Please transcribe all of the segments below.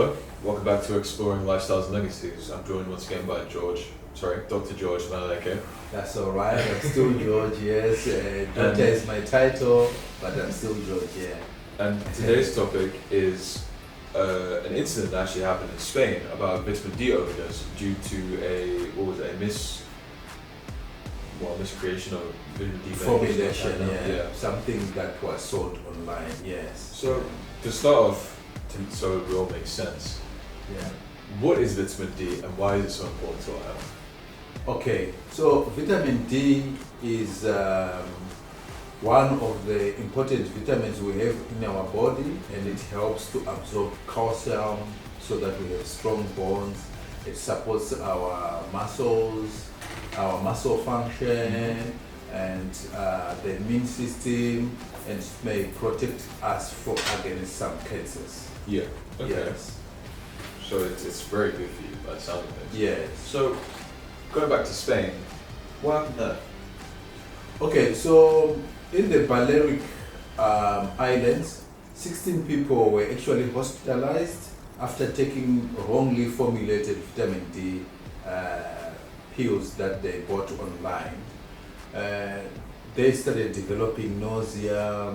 Hello, welcome back to Exploring Lifestyles and Legacies. I'm joined once again by Dr. George Maluleke. That's all right. I'm still George, yes. Doctor is my title, but I'm still George, yeah. And today's topic is an incident that actually happened in Spain about vitamin D overdose due to a miscreation of vitamin D formulation, yeah. Something that was sold online, yes. So, to start off, so it all makes sense, yeah. What is vitamin D and why is it so important to our health? Okay, so vitamin D is one of the important vitamins we have in our body, and it helps to absorb calcium so that we have strong bones. It supports our muscles, our muscle function, and the immune system, and it may protect us against some cancers. Yeah. Okay. Yes. So it's very good for you by the sound of things. Yes. So going back to Spain, what happened there? Okay, so in the Balearic Islands, 16 people were actually hospitalized after taking wrongly formulated vitamin D pills that they bought online. They started developing nausea,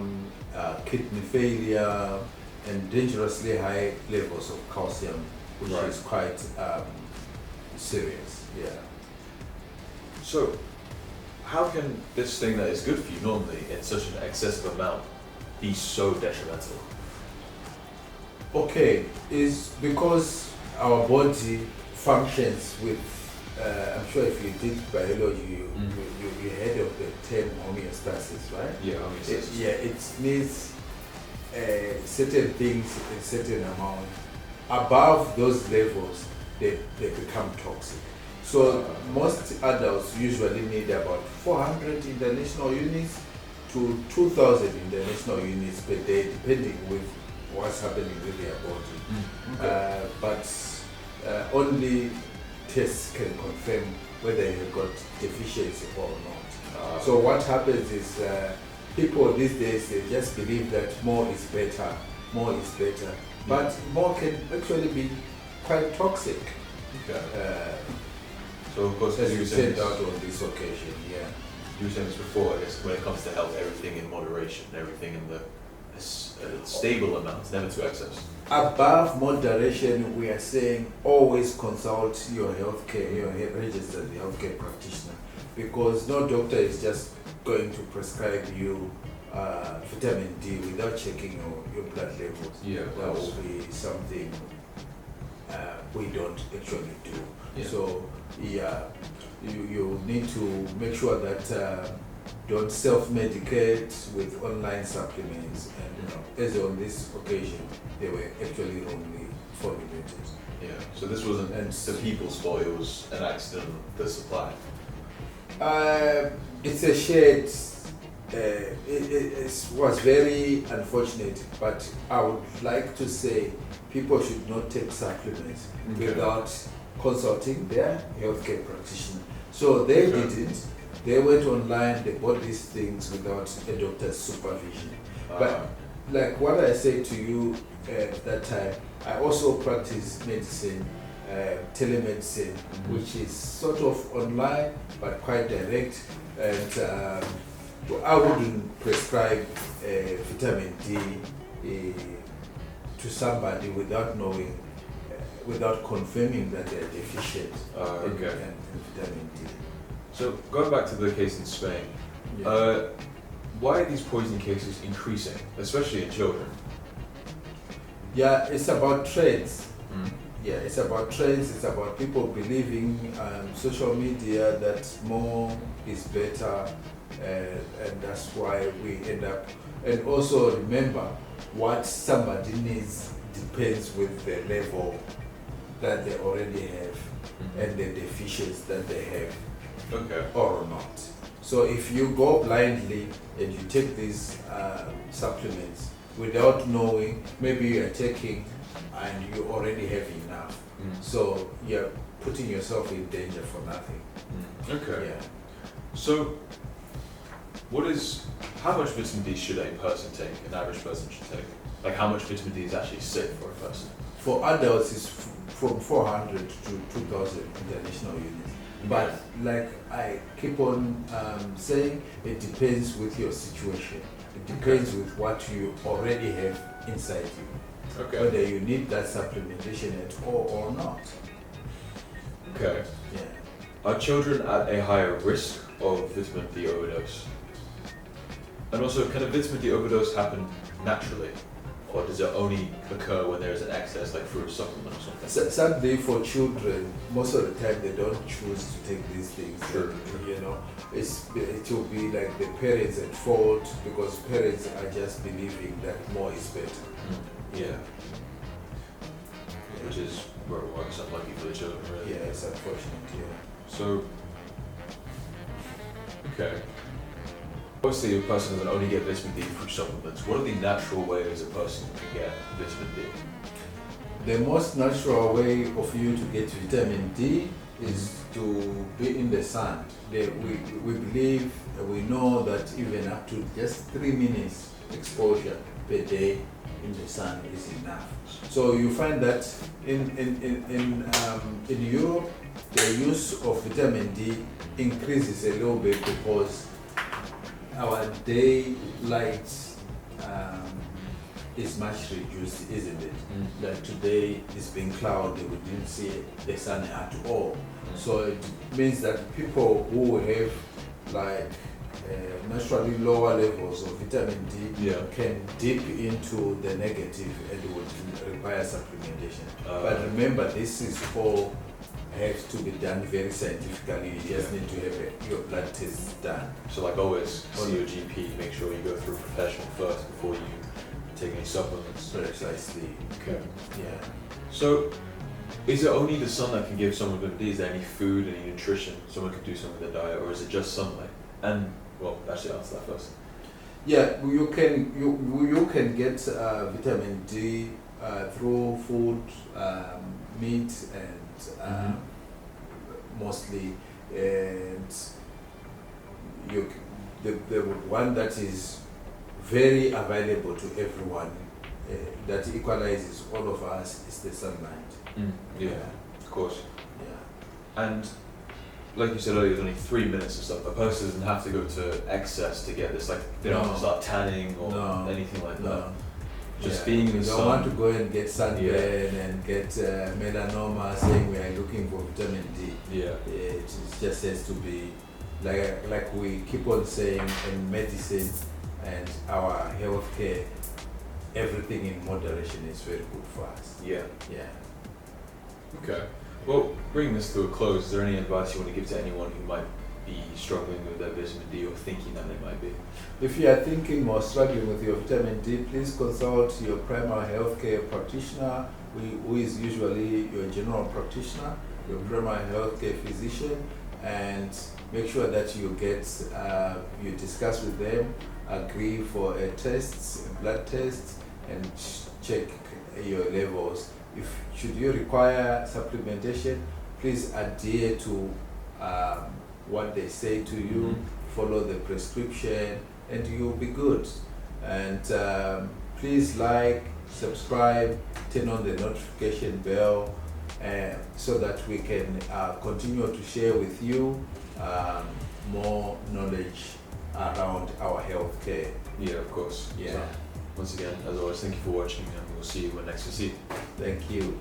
kidney failure, and dangerously high levels of calcium, which Right. is quite serious. Yeah. So how can this thing that is good for you normally in such an excessive amount be so detrimental? Okay, is because our body functions with, I'm sure if you did biology, you heard of the term homeostasis, right? Yeah, homeostasis. It needs certain things a certain amount. Above those levels, they become toxic. So most adults usually need about 400 international units to 2,000 international units per day, depending with what's happening with their body. Okay. But only tests can confirm whether you've got deficiency or not. So what happens is people these days, they just believe that more is better, but more can actually be quite toxic. Okay. So of course, As you you were saying said out on this occasion, yeah. You were saying this before, I guess, when it comes to health, everything in moderation, everything in the stable amounts, never to excess. Above moderation, we are saying always consult your healthcare, your registered healthcare practitioner, because no doctor is just going to prescribe you vitamin D without checking your blood levels. Yeah, That will be something we don't actually do. Yeah. So you need to make sure that don't self-medicate with online supplements, and as on this occasion, they were actually wrongly formulated. Yeah. So this wasn't And the people's fault; it was an accident of the supply. It's a shared. It was very unfortunate, but I would like to say people should not take supplements without consulting their healthcare practitioner. So they didn't. They went online, they bought these things without a doctor's supervision. But like what I said to you at that time, I also practice medicine, telemedicine, which is sort of online but quite direct. And I wouldn't prescribe vitamin D to somebody without knowing, without confirming that they're deficient in vitamin D. So going back to the case in Spain, why are these poisoning cases increasing, especially in children? Yeah, it's about trends. Yeah, it's about trends. It's about people believing on social media that more is better, and that's why we end up. And also remember, what somebody needs depends with the level that they already have and the deficiencies that they have. Okay. Or not. So if you go blindly and you take these supplements without knowing, maybe you are taking and you already have enough. So you're putting yourself in danger for nothing. Okay. Yeah. So how much vitamin D should a person take, an average person should take? Like how much vitamin D is actually safe for a person? For adults, it's from 400 to 2,000 international units. But like I keep on saying, it depends with your situation. It depends with what you already have inside you. Okay. Whether you need that supplementation at all or not. Okay. Yeah. Are children at a higher risk of vitamin D overdose? And also, can a vitamin D overdose happen naturally? Or does it only occur when there's an excess, like through a supplement or something? Sadly, for children, most of the time they don't choose to take these things. Sure. You know, it will be like the parents at fault because parents are just believing that more is better. Yeah. Which is where it works unlucky for the children, really. Yeah, it's unfortunate. Yeah. So, okay. Obviously, a person doesn't only get vitamin D through supplements. What are the natural ways a person can get vitamin D? The most natural way of you to get vitamin D is to be in the sun. We believe, we know that even up to just 3 minutes exposure per day in the sun is enough. So you find that in Europe, the use of vitamin D increases a little bit because our daylight is much reduced, isn't it? Like today it's been cloudy, we didn't see the sun at all. So it means that people who have like naturally lower levels of vitamin D can dip into the negative and would require supplementation. But remember, this is all has to be done very scientifically. You just need to have your blood tests done. So like always, see your GP, make sure you go through a professional first before you take any supplements. Precisely. Okay. Yeah. So, is it only the sun that can give someone vitamin D? Is there any food, any nutrition someone can do something with their diet, or is it just sunlight? And, well, actually answer that first. Yeah, you can get vitamin D through food, meat, and mostly, and the one that is very available to everyone, that equalizes all of us, is the sunlight. Yeah, of course. Yeah. And like you said earlier, there's only 3 minutes of stuff. A person doesn't have to go to excess to get this. Like they don't have to start tanning or anything like that. Just being in the sun. You don't want to go and get sunburn and get melanoma saying we are looking for vitamin D. Yeah. It just has to be like we keep on saying in medicine and our healthcare, everything in moderation is very good for us. Yeah. Yeah. Okay. Well, bringing this to a close, is there any advice you want to give to anyone who might be struggling with their vitamin D or thinking that they might be? If you are thinking or struggling with your vitamin D, please consult your primary healthcare practitioner, who is usually your general practitioner, your primary healthcare physician, and make sure that you you discuss with them, agree for a blood test, and check your levels. Should you require supplementation, please adhere to what they say to you, follow the prescription, and you'll be good. And please like, subscribe, turn on the notification bell, so that we can continue to share with you more knowledge around our healthcare. Yeah, of course. Yeah. So, once again, as always, thank you for watching, and we'll see you when next we see. Thank you.